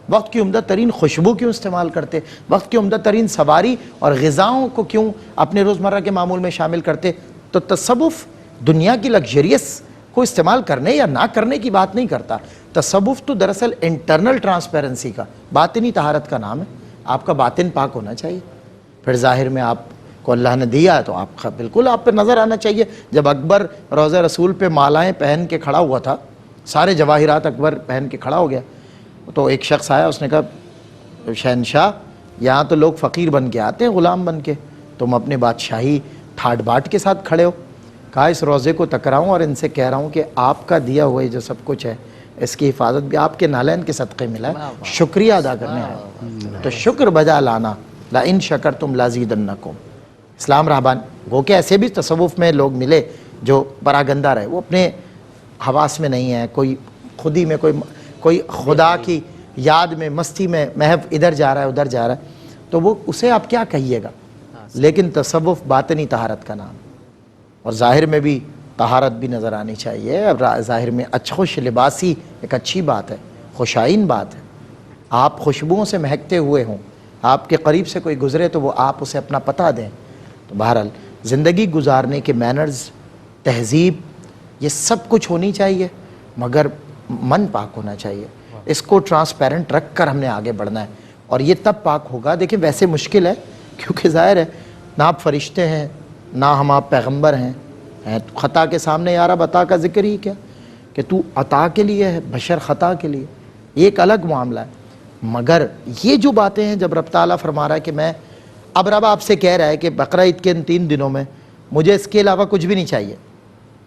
وقت کی عمدہ ترین خوشبو کیوں استعمال کرتے, وقت کی عمدہ ترین سواری اور غذاؤں کو کیوں اپنے روزمرہ کے معمول میں شامل کرتے. تو تصوف دنیا کی لگژریس کو استعمال کرنے یا نہ کرنے کی بات نہیں کرتا. تصوف تو دراصل انٹرنل ٹرانسپیرنسی کا, باطنی طہارت کا نام ہے. آپ کا باطن پاک ہونا چاہیے, پھر ظاہر میں آپ کو اللہ نے دیا ہے تو آپ کا بالکل آپ پہ نظر آنا چاہیے. جب اکبر روضہ رسول پہ مالائیں پہن کے کھڑا ہوا تھا, سارے جواہرات اکبر پہن کے کھڑا ہو گیا, تو ایک شخص آیا, اس نے کہا شہنشاہ یہاں تو لوگ فقیر بن کے آتے ہیں غلام بن کے, تم اپنے بادشاہی ٹھاٹ باٹ کے ساتھ کھڑے ہو. کہا اس روزے کو تکراؤں اور ان سے کہہ رہا ہوں کہ آپ کا دیا ہوا جو سب کچھ ہے اس کی حفاظت بھی آپ کے نالین کے صدقے ملا ہے, شکریہ ادا کرنے آئے. تو شکر بجا لانا، لا ان شکرتم لازیدنکم۔ اسلام رہبان گو کہ ایسے بھی تصوف میں لوگ ملے جو پراگندہ رہے، وہ اپنے حواس میں نہیں ہے، کوئی خودی میں، کوئی خدا کی یاد میں، مستی میں محو ادھر جا رہا ہے ادھر جا رہا ہے، تو وہ اسے آپ کیا کہیے گا؟ لیکن تصوف باطنی طہارت کا نام، اور ظاہر میں بھی طہارت بھی نظر آنی چاہیے۔ اب ظاہر میں خوش لباسی ایک اچھی بات ہے، خوشائن بات ہے، آپ خوشبوؤں سے مہکتے ہوئے ہوں، آپ کے قریب سے کوئی گزرے تو وہ آپ اسے اپنا پتہ دیں۔ تو بہرحال زندگی گزارنے کے مینرز، تہذیب، یہ سب کچھ ہونی چاہیے، مگر من پاک ہونا چاہیے۔ اس کو ٹرانسپیرنٹ رکھ کر ہم نے آگے بڑھنا ہے، اور یہ تب پاک ہوگا۔ دیکھیں ویسے مشکل ہے، کیونکہ ظاہر ہے نہ آپ فرشتے ہیں، نہ ہم آپ پیغمبر ہیں، خطا کے سامنے یا رب عطا کا ذکر ہی کیا کہ تو عطا کے لیے ہے، بشر خطا کے لیے، یہ ایک الگ معاملہ ہے۔ مگر یہ جو باتیں ہیں، جب رب تعالیٰ فرما رہا ہے کہ میں اب رب آپ سے کہہ رہا ہے کہ بقرہ عید کے ان 3 دنوں میں مجھے اس کے علاوہ کچھ بھی نہیں چاہیے،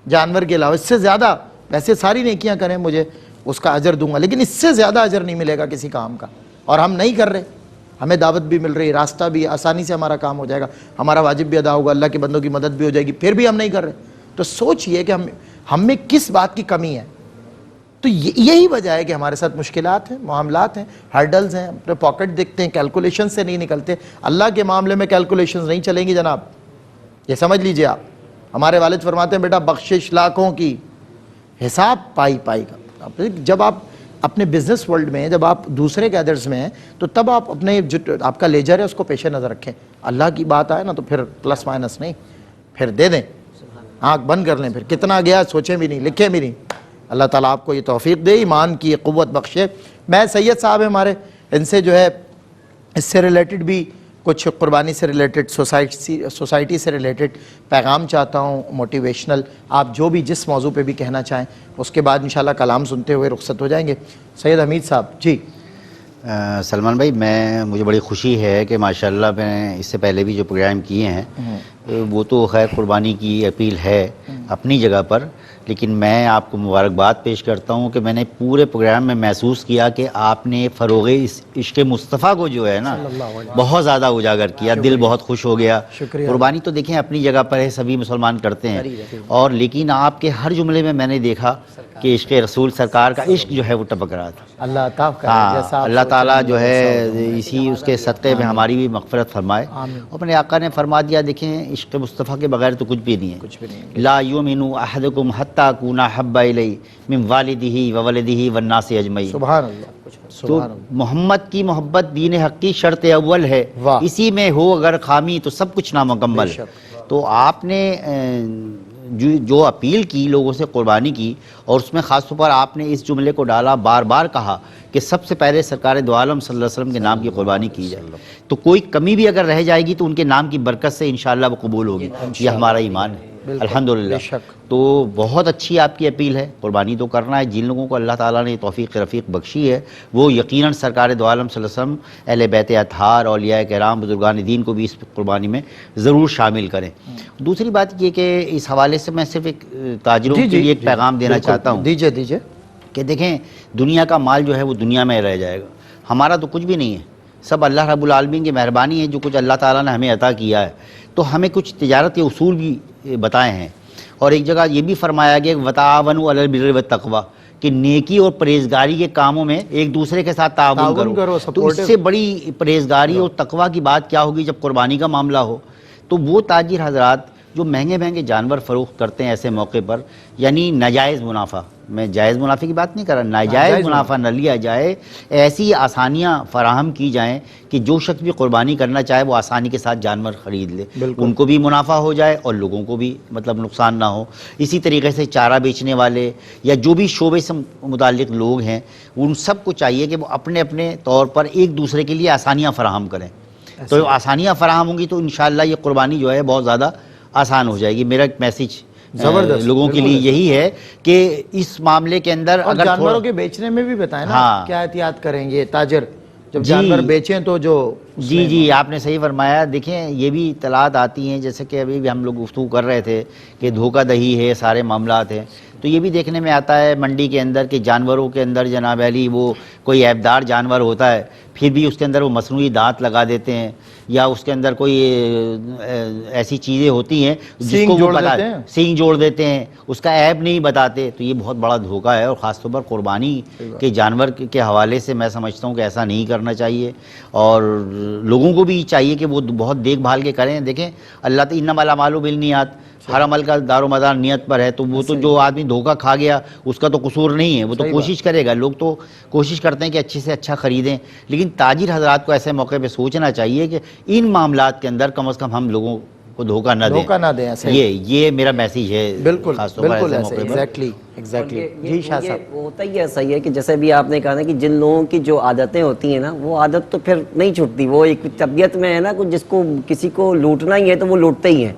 جانور کے علاوہ، اس سے زیادہ، ویسے ساری نیکیاں کریں مجھے اس کا اجر دوں گا، لیکن اس سے زیادہ اجر نہیں ملے گا کسی کام کا، اور ہم نہیں کر رہے، ہمیں دعوت بھی مل رہی، راستہ بھی آسانی سے ہمارا کام ہو جائے گا، ہمارا واجب بھی ادا ہوگا، اللہ کے بندوں کی مدد بھی ہو جائے گی، پھر بھی ہم نہیں کر رہے۔ تو سوچئے کہ ہم میں کس بات کی کمی ہے۔ تو یہی وجہ ہے کہ ہمارے ساتھ مشکلات ہیں، معاملات ہیں، ہرڈلز ہیں، اپنے پاکٹ دیکھتے ہیں، کیلکولیشن سے نہیں نکلتے۔ اللہ کے معاملے میں کیلکولیشنز نہیں چلیں گی جناب، یہ سمجھ لیجئے آپ۔ ہمارے والد فرماتے ہیں بیٹا بخشش لاکھوں کی، حساب پائی پائی کا۔ جب آپ اپنے بزنس ورلڈ میں، جب آپ دوسرے گیدرز میں ہیں، تو تب آپ اپنے جو آپ کا لیجر ہے اس کو پیش نظر رکھیں۔ اللہ کی بات آئے نا تو پھر پلس مائنس نہیں، پھر دے دیں، آنکھ بند کر لیں، پھر کتنا گیا سوچیں بھی نہیں، لکھیں بھی نہیں۔ اللہ تعالیٰ آپ کو یہ توفیق دے، ایمان کی قوت بخشے۔ میں سید صاحب ہیں ہمارے، ان سے جو ہے اس سے ریلیٹڈ بھی کچھ قربانی سے ریلیٹڈ، سوسائٹی سے ریلیٹڈ پیغام چاہتا ہوں، موٹیویشنل، آپ جو بھی جس موضوع پہ بھی کہنا چاہیں، اس کے بعد انشاءاللہ کلام سنتے ہوئے رخصت ہو جائیں گے۔ سید حمید صاحب جی۔ سلمان بھائی، مجھے بڑی خوشی ہے کہ ماشاءاللہ میں اس سے پہلے بھی جو پروگرام کیے ہیں وہ تو خیر قربانی کی اپیل ہے اپنی جگہ پر، لیکن میں آپ کو مبارکباد پیش کرتا ہوں کہ میں نے پورے پروگرام میں محسوس کیا کہ آپ نے فروغ عشق مصطفیٰ کو جو ہے نا بہت زیادہ اجاگر کیا، دل بہت خوش ہو گیا۔ قربانی تو دیکھیں اپنی جگہ پر ہے، سبھی مسلمان کرتے ہیں، اور لیکن آپ کے ہر جملے میں نے دیکھا کہ عشق رسول سرکار کا عشق جو ہے وہ ٹپک رہا تھا۔ اللہ عطا کرے، ہاں، اللہ تعالیٰ جو ہے اسی اس کے صدقے میں ہماری بھی مغفرت فرمائے۔ اور اپنے آقا نے فرما دیا، دیکھیں عشق مصطفیٰ کے بغیر تو کچھ بھی نہیں ہے۔ لا یؤمن احدکم حتی اکون احب الیہ من والدہ وولدہ والناس اجمعین۔ سبحان اللہ۔ تو محمد کی محبت دین حق کی شرط اول ہے، اسی میں ہو اگر خامی تو سب کچھ نامکمل ہے۔ تو آپ نے جو اپیل کی لوگوں سے قربانی کی، اور اس میں خاص طور پر آپ نے اس جملے کو ڈالا، بار بار کہا کہ سب سے پہلے سرکار دو عالم صلی اللہ علیہ وسلم کے نام کی قربانی کی جائے، تو کوئی کمی بھی اگر رہ جائے گی تو ان کے نام کی برکت سے انشاءاللہ وہ قبول ہوگی، یہ ہمارا ایمان ہے الحمدللہ۔ تو بہت اچھی آپ کی اپیل ہے، قربانی تو کرنا ہے۔ جن لوگوں کو اللہ تعالیٰ نے توفیق رفیق بخشی ہے وہ یقیناً سرکار دو عالم صلی اللہ علیہ وسلم، اہل بیت اطہار، اولیاء کرام، بزرگان دین کو بھی اس قربانی میں ضرور شامل کریں۔ دوسری بات یہ کہ اس حوالے سے میں صرف ایک تاجروں کے لیے ایک پیغام دینا چاہتا ہوں، دیجئے کہ دیکھیں دنیا کا مال جو ہے وہ دنیا میں رہ جائے گا، ہمارا تو کچھ بھی نہیں ہے، سب اللہ رب العالمین کی مہربانی ہے۔ جو کچھ اللہ تعالیٰ نے ہمیں عطا کیا ہے، تو ہمیں کچھ تجارت کے اصول بھی بتائے ہیں، اور ایک جگہ یہ بھی فرمایا گیا کہ وتعاونوا علی البر والتقوی، کہ نیکی اور پرہیزگاری کے کاموں میں ایک دوسرے کے ساتھ تعاون کرو۔ تو اس سے بڑی پرہیزگاری اور تقوی کی بات کیا ہوگی جب قربانی کا معاملہ ہو۔ تو وہ تاجر حضرات جو مہنگے مہنگے جانور فروخت کرتے ہیں ایسے موقع پر، یعنی ناجائز منافع، میں جائز منافع کی بات نہیں کر رہا، ناجائز منافع نہ لیا جائے، ایسی آسانیاں فراہم کی جائیں کہ جو شخص بھی قربانی کرنا چاہے وہ آسانی کے ساتھ جانور خرید لے، ان کو بھی منافع ہو جائے اور لوگوں کو بھی نقصان نہ ہو۔ اسی طریقے سے چارہ بیچنے والے یا جو بھی شعبے سے متعلق لوگ ہیں، ان سب کو چاہیے کہ وہ اپنے اپنے طور پر ایک دوسرے کے لیے آسانیاں فراہم کریں۔ تو آسانیاں فراہم ہوں گی تو انشاءاللہ یہ قربانی جو ہے بہت زیادہ آسان ہو جائے گی۔ میرا ایک میسیج لوگوں کے لیے یہی ہے کہ اس معاملے کے اندر اگر جانوروں کے بیچنے میں بھی بتائیں نا کیا احتیاط کریں گے تاجر جب جانور بیچیں تو جو جی آپ نے صحیح فرمایا۔ دیکھیں یہ بھی اطلاعات آتی ہیں، جیسے کہ ابھی بھی ہم لوگ گفتگو کر رہے تھے کہ دھوکہ دہی ہے، سارے معاملات ہیں۔ تو یہ بھی دیکھنے میں آتا ہے منڈی کے اندر کہ جانوروں کے اندر جناب علی وہ کوئی عیبدار جانور ہوتا ہے، پھر بھی اس کے اندر وہ مصنوعی دانت لگا دیتے ہیں، یا اس کے اندر کوئی ایسی چیزیں ہوتی ہیں جس کو وہ سینگ جوڑ دیتے ہیں، اس کا عیب نہیں بتاتے. تو یہ بہت بڑا دھوکہ ہے، اور خاص طور پر قربانی کے جانور کے حوالے سے میں سمجھتا ہوں کہ ایسا نہیں کرنا چاہیے، اور لوگوں کو بھی چاہیے کہ وہ بہت دیکھ بھال کے کریں. دیکھیں اللہ تعالیٰ انما الاعمال بالنیات، ہر عمل کا دار و مدار نیت پر ہے. تو وہ تو جو آدمی دھوکہ کھا گیا اس کا تو قصور نہیں ہے، وہ تو کوشش کرے گا. لوگ تو کوشش کرتے ہیں کہ اچھے سے اچھا خریدیں، لیکن تاجر حضرات کو ایسے موقع پہ سوچنا چاہیے کہ ان معاملات کے اندر کم از کم ہم لوگوں کو دھوکہ نہ دیں. یہ میرا میسیج ہے. بالکل خاص طور پر ایسے موقع پر. ایگزیکٹلی جی شاہ صاحب. ہوتا ہی ایسا ہی ہے کہ جیسے بھی آپ نے کہا نا کہ جن لوگوں کی جو عادتیں ہوتی ہیں نا، وہ عادت تو پھر نہیں چھوٹتی. وہ ایک طبیعت میں ہے نا، جس کو کسی کو لوٹنا ہی ہے تو وہ لوٹتے ہی ہیں.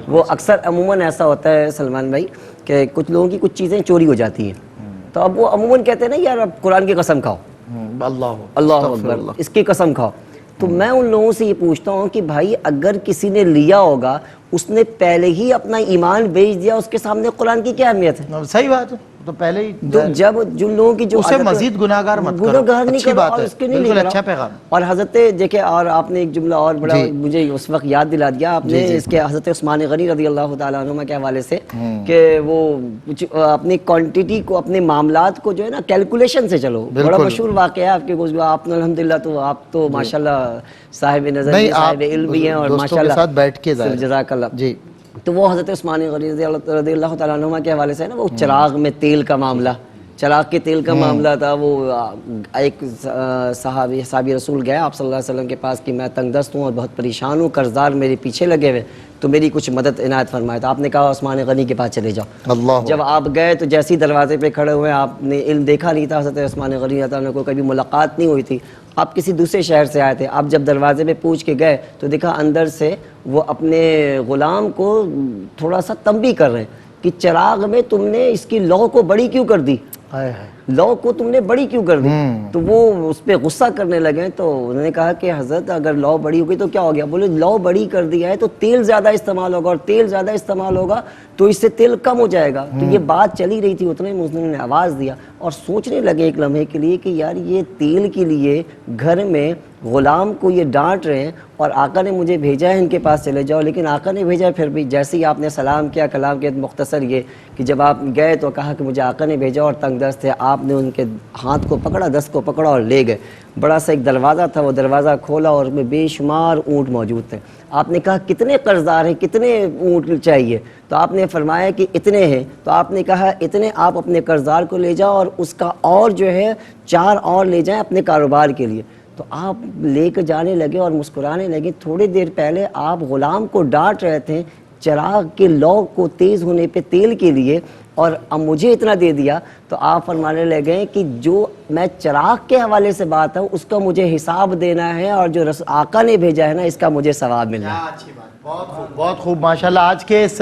وہ اکثر عموماً ایسا ہوتا ہے سلمان بھائی کہ کچھ لوگوں کی کچھ چیزیں چوری ہو جاتی ہیں، تو اب وہ عموماً کہتے ہیں نا یار اب قرآن کی قسم کھاؤ، اللہ اکبر، اس کی قسم کھاؤ. تو میں ان لوگوں سے یہ پوچھتا ہوں کہ بھائی اگر کسی نے لیا ہوگا، اس نے پہلے ہی اپنا ایمان بیچ دیا، اس کے سامنے قرآن کی کیا اہمیت ہے؟ صحیح بات ہے. تو پہلے ہی جب جن لوگوں کی جو اسے مزید گناہگار مت کرو، اچھی بات ہے، بالکل اچھا پیغام. اور حضرت دیکھیں، اور آپ نے ایک جملہ اور بڑا مجھے اس وقت یاد دلا دیا آپ نے، اس کے حضرت عثمان غنی رضی اللہ تعالیٰ عنہ کے حوالے سے، کہ وہ اپنی کوانٹٹی کو، اپنے معاملات کو جو ہے نا کیلکولیشن سے چلو. بڑا مشہور واقعہ ہے آپ کے گزشتہ. آپ نے الحمدللہ تو آپ تو ماشاءاللہ صاحب نظر بھی، صاحب علم بھی ہیں، اور ماشاءاللہ بیٹھ کے جزاک اللہ. جی. تو وہ حضرت عثمان غنی رضی اللہ تعالیٰ عنہ کے حوالے سے ہے نا، وہ چراغ میں تیل کا معاملہ، چراغ کے تیل کا معاملہ تھا. وہ ایک صحابی رسول گیا آپ صلی اللہ علیہ وسلم کے پاس کہ میں تنگ دست ہوں اور بہت پریشان ہوں، قرضدار میرے پیچھے لگے ہوئے، تو میری کچھ مدد عنایت فرمائے. تو آپ نے کہا عثمان غنی کے پاس چلے جاؤ. جب آپ گئے تو جیسے ہی دروازے پہ کھڑے ہوئے، آپ نے علم دیکھا نہیں تھا حضرت عثمان غنی تعالیٰ کو، کبھی ملاقات نہیں ہوئی تھی، آپ کسی دوسرے شہر سے آئے تھے. آپ جب دروازے پہ پوچھ کے گئے تو دیکھا اندر سے وہ اپنے غلام کو تھوڑا سا تنبیہ کر رہے ہیں کہ چراغ میں تم نے اس کی لو کو بڑی کیوں کر دی، لو کو تم نے بڑی کیوں کر دی. تو وہ اس پہ غصہ کرنے لگے. تو انہوں نے کہا کہ حضرت اگر لو بڑی ہو گئی تو کیا ہو گیا؟ بولے لو بڑی کر دیا ہے تو تیل زیادہ استعمال ہوگا، اور تیل زیادہ استعمال ہوگا تو اس سے تیل کم ہو جائے گا. تو یہ بات چلی رہی تھی، اتنے مسلم نے آواز دیا اور سوچنے لگے ایک لمحے کے لیے کہ یار یہ تیل کے لیے گھر میں غلام کو یہ ڈانٹ رہے ہیں، اور آقا نے مجھے بھیجا ہے ان کے پاس چلے جاؤ. لیکن آقا نے بھیجا ہے، پھر بھی جیسے ہی آپ نے سلام کیا، کلام کے مختصر یہ کہ جب آپ گئے تو کہا کہ مجھے آقا نے بھیجا اور تنگ دست ہے. آپ نے ان کے ہاتھ کو پکڑا، دست کو پکڑا اور لے گئے. بڑا سا ایک دروازہ تھا، وہ دروازہ کھولا اور اس میں بے شمار اونٹ موجود تھے. آپ نے کہا کتنے قرضدار ہیں، کتنے اونٹ چاہیے؟ تو آپ نے فرمایا کہ اتنے ہیں. تو آپ نے کہا اتنے آپ اپنے قرضدار کو لے جاؤ اور اس کا اور جو ہے 4 اور لے جائیں اپنے کاروبار کے لیے. تو آپ لے کر جانے لگے اور مسکرانے لگے. تھوڑی دیر پہلے آپ غلام کو ڈانٹ رہے تھے چراغ کے لو کو تیز ہونے پہ تیل کے لیے، اور اب مجھے اتنا دے دیا. تو آپ فرمانے لگے کہ جو میں چراغ کے حوالے سے بات ہے اس کا مجھے حساب دینا ہے، اور جو آقا نے بھیجا ہے نا اس کا مجھے ثواب ملنا ہے. اچھی بات، بہت خوب، بہت خوب. ماشاءاللہ آج کے اس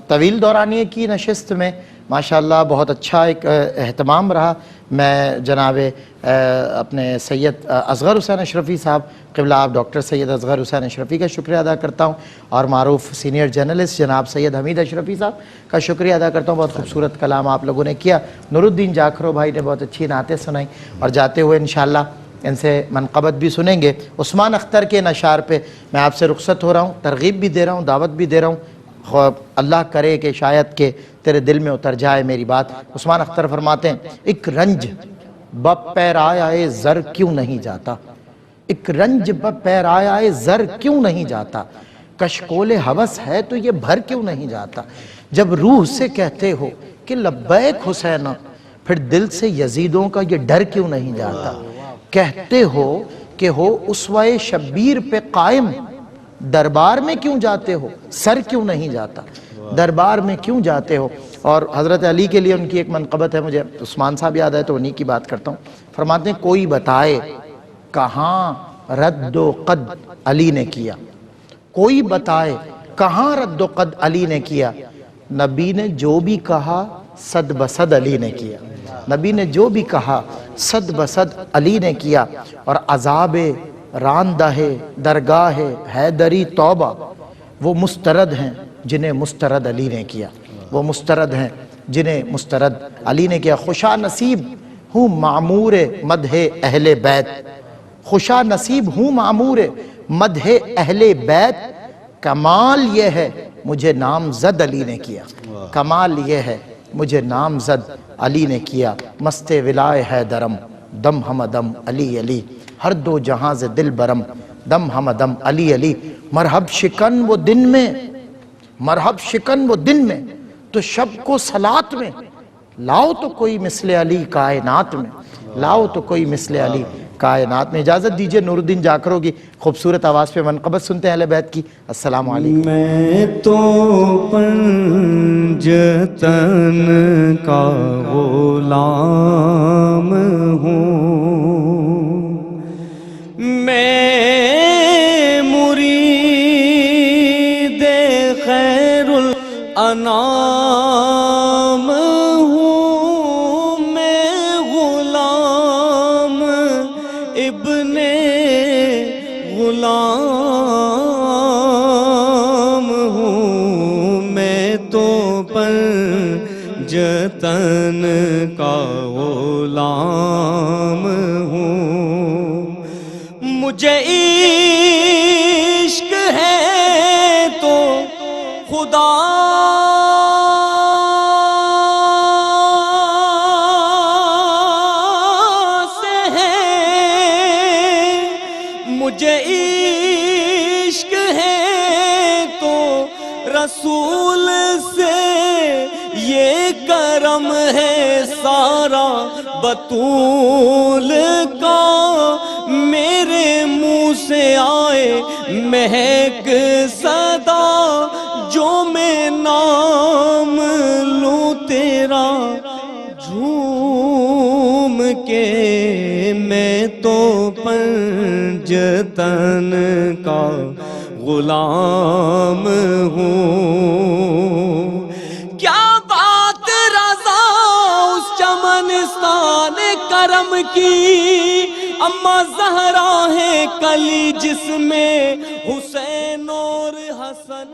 طویل دورانیے کی نشست میں ماشاءاللہ بہت اچھا ایک اہتمام رہا. میں جناب اپنے سید اصغر حسین اشرفی صاحب قبلہ آپ ڈاکٹر سید اصغر حسین اشرفی کا شکریہ ادا کرتا ہوں، اور معروف سینئر جرنلسٹ جناب سید حمید اشرفی صاحب کا شکریہ ادا کرتا ہوں. بہت خوبصورت کلام آپ لوگوں نے کیا. نور الدین جاکھرو بھائی نے بہت اچھی نعتیں سنائیں، اور جاتے ہوئے انشاءاللہ ان سے منقبت بھی سنیں گے. عثمان اختر کے نشار پہ میں آپ سے رخصت ہو رہا ہوں، ترغیب بھی دے رہا ہوں، دعوت بھی دے رہا ہوں. اللہ کرے کہ شاید کہ تیرے دل میں اتر جائے میری بات. عثمان اختر فرماتے ہیں ایک رنج بپیرائے زر کیوں نہیں جاتا، ایک رنج بپیرائے زر کیوں نہیں جاتا، کشکول ہوس ہے تو یہ بھر کیوں نہیں جاتا. جب روح سے کہتے ہو کہ لبیک حسین، پھر دل سے یزیدوں کا یہ ڈر کیوں نہیں جاتا. کہتے ہو کہ ہو اسوہ شبیر پہ قائم، دربار میں کیوں جاتے ہو، سر کیوں نہیں جاتا، دربار میں کیوں جاتے ہو. اور حضرت علی کے لیے ان کی ایک منقبت ہے، مجھے عثمان صاحب یاد ہے تو انہی کی بات کرتا ہوں. فرماتے ہیں کوئی بتائے کہاں رد و قد علی نے کیا، کوئی بتائے کہاں رد و قد علی نے کیا. نبی نے جو بھی کہا صد بصد علی نے کیا، نبی نے جو بھی کہا صد بصد علی نے کیا. اور عذاب راندہ درگاہ حیدری توبہ، وہ مسترد ہیں جنہیں مسترد علی نے کیا، وہ مسترد ہیں جنہیں مسترد علی نے کیا. خوشا نصیب ہوں معمور مدح اہل بیت, خوشا نصیب ہوں معمور مدح اہل بیت, کمال یہ ہے مجھے نامزد علی نے کیا, کمال یہ ہے مجھے نامزد علی نے کیا. مست ولائے ہے درم دم ہم دم علی علی, ہر دو جہاں سے دل برم دم ہم دم علی علی. مرحب شکن وہ دن میں, مرحب شکن وہ دن میں تو شب کو صلات میں, لاؤ تو کوئی مثل علی کائنات میں, لاؤ تو کوئی مثل علی کائنات میں. اجازت دیجئے نور الدین جاکروں کی خوبصورت آواز پہ منقبت سنتے ہیں اہل بیت کی. السلام علیکم. میں تو پنجتن کا غلام ہوں, میں مرید خیر الانام ہوں, میں غلام ابن غلام ہوں, میں تو پنجتن کا غلام ہوں. مجھے عشق ہے تو خدا سے ہے, مجھے عشق ہے تو رسول سے یہ کرم ہے سارا بطول کا. میرے منہ سے آئے مہک صدا جو میں نام لوں تیرا جھوم کے. میں تو پنجتن کا غلام ہوں. کیا بات رضا اس چمنستان کرم کی, اما زہرا ہے کلی جس میں حسین اور حسن